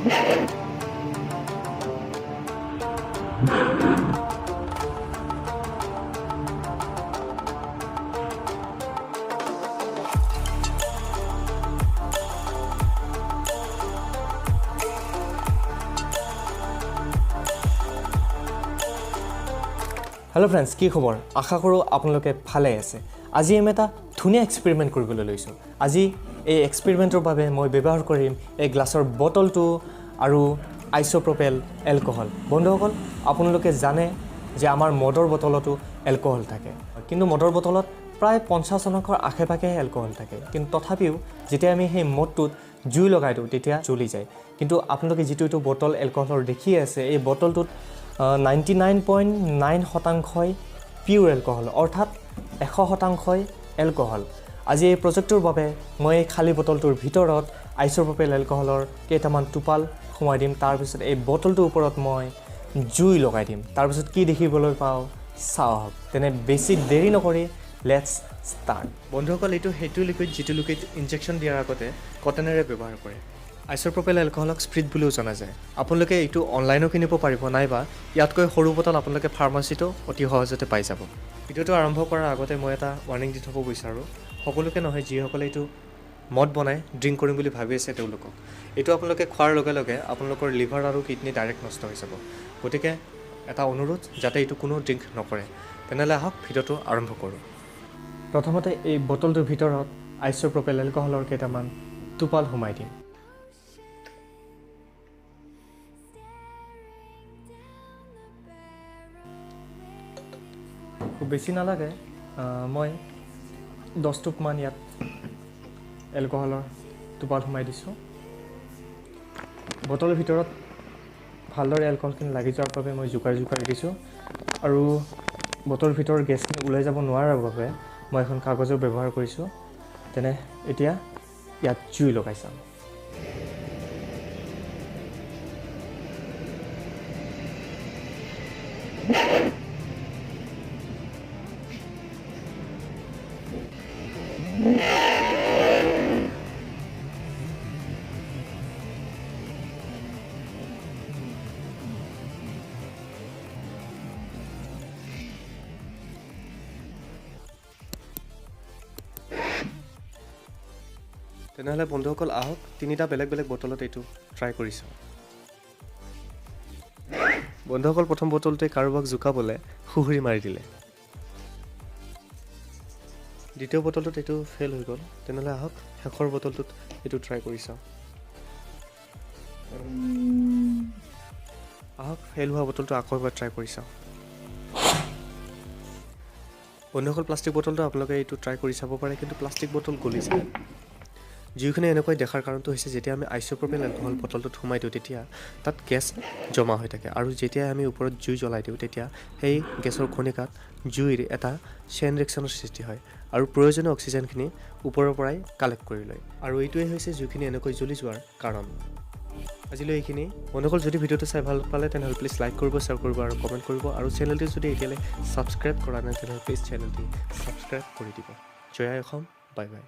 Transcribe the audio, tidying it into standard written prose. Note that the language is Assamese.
হেল্ল' ফ্ৰেণ্ডছ, কি খবৰ? আশা কৰোঁ আপোনালোকে ভালে আছে। আজি আমি এটা ধুনীয়া এক্সপেৰিমেণ্ট কৰিবলৈ লৈছোঁ। আজি এই এক্সপেৰিমেণ্টৰ বাবে মই ব্যৱহাৰ কৰিম এই গ্লাছৰ বটলটো আৰু আইচ'প্ৰপেল এলকহল। বন্ধুসকল, আপোনালোকে জানে যে আমাৰ মদৰ বটলতো এলকহল থাকে, কিন্তু মদৰ বটলত প্ৰায় 50% আশে-পাশেহে এলকহল থাকে। কিন্তু তথাপিও যেতিয়া আমি সেই মদটোত জুই লগাই দিওঁ তেতিয়া জ্বলি যায়। কিন্তু আপোনালোকে যিটো এইটো বটল এলকহলৰ দেখি আছে, এই বটলটোত 99.9% পিউৰ এলকহল, অৰ্থাৎ 100% এলকহল। আজি এই প্ৰজেক্টটোৰ বাবে মই এই খালী বটলটোৰ ভিতৰত আইচ'প্ৰপেল এলকহলৰ কেইটামান টোপাল সোমাই দিম। তাৰপিছত এই বটলটোৰ ওপৰত মই জুই লগাই দিম। তাৰপিছত কি দেখিবলৈ পাওঁ চাওক। তেনে বেছি দেৰি নকৰি লেটছ ষ্টাৰ্ট। বন্ধুসকল, এইটো সেইটো লিকুইড যিটো লিকুইড ইনজেকশ্যন দিয়াৰ আগতে কটনেৰে ব্যৱহাৰ কৰে। আইচ'প্ৰপেল এলকহলক স্প্ৰিট বুলিও জনা যায়। আপোনালোকে এইটো অনলাইনো কিনিব পাৰিব, নাইবা ইয়াতকৈ সৰু বটল আপোনালোকে ফাৰ্মাচীতো অতি সহজতে পাই যাব। ভিডিঅ'টো আৰম্ভ কৰাৰ আগতে মই এটা ৱাৰ্ণিং দি থ'ব বিচাৰোঁ। সকলোকে নহয়, যিসকলে এইটো মদ বনাই ড্ৰিংক কৰিম বুলি ভাবি আছে তেওঁলোকক। এইটো আপোনালোকে খোৱাৰ লগে লগে আপোনালোকৰ লিভাৰ আৰু কিডনী ডাইৰেক্ট নষ্ট হৈ যাব। গতিকে এটা অনুৰোধ, যাতে এইটো কোনো ড্ৰিংক নকৰে। তেনেহ'লে আহক ভিডিঅ'টো আৰম্ভ কৰোঁ। প্ৰথমতে এই বটলটোৰ ভিতৰত আইচ'প্ৰপেল এলকহলৰ কেইটামান টোপাল সোমাই দিম। খুব বেছি নালাগে, মই 10 টোপমান ইয়াত এলকহলৰ টোপাল সোমাই দিছোঁ। বটলৰ ভিতৰত ভালদৰে এলকহলখিনি লাগি যোৱাৰ বাবে মই জোকাৰি দিছোঁ, আৰু বটলৰ ভিতৰৰ গেছখিনি ওলাই যাব নোৱাৰাৰ বাবে মই এখন কাগজৰ ব্যৱহাৰ কৰিছোঁ। তেনে এতিয়া ইয়াত জুই লগাই চাম। তেনেহ'লে বন্ধুসকল আহক, 3টা বেলেগ বেলেগ বটলত এইটো ট্ৰাই কৰি চাওঁ। বন্ধুসকল, প্ৰথম বটলটোৱে কাৰোবাক জোকাবলৈ সুহুৰি মাৰি দিলে। দ্বিতীয় বটলটোত এইটো ফেইল হৈ গ'ল। তেনেহ'লে আহক শেষৰ বটলটোত এইটো ট্ৰাই কৰি চাওঁ। আহক ফেইল হোৱা বটলটো আকৌ এবাৰ ট্ৰাই কৰি চাওঁ। বন্ধুসকল, প্লাষ্টিক বটলটো আপোনালোকে এইটো ট্ৰাই কৰি চাব পাৰে, কিন্তু প্লাষ্টিক বটল গলি যায়। জুইখিনি এনেকৈ দেখাৰ কাৰণটো হৈছে, যেতিয়া আমি আইচ'প্ৰপেল এলকহল বটলটোত সোমাই দিওঁ তেতিয়া তাত গেছ জমা হৈ থাকে, আৰু যেতিয়া আমি ওপৰত জুই জ্বলাই দিওঁ তেতিয়া সেই গেছৰ কণিকাত জুইৰ এটা চেইন ৰিয়েকশ্যনৰ সৃষ্টি হয়, আৰু প্ৰয়োজনীয় অক্সিজেনখিনি ওপৰৰ পৰাই কালেক্ট কৰি লয়, আৰু এইটোৱে হৈছে জুইখিনি এনেকৈ জ্বলি যোৱাৰ কাৰণ। আজিলৈ এইখিনি। বন্ধুসকল, যদি ভিডিঅ'টো চাই ভাল পালে তেনেহ'লে প্লিজ লাইক কৰিব, শ্বেয়াৰ কৰিব আৰু কমেণ্ট কৰিব, আৰু চেনেলটো যদি এতিয়ালৈ ছাবস্ক্ৰাইব কৰা নাই তেনেহ'লে প্লিজ চেনেলটি ছাবস্ক্ৰাইব কৰি দিব। জয় আই অসম, বাই বাই।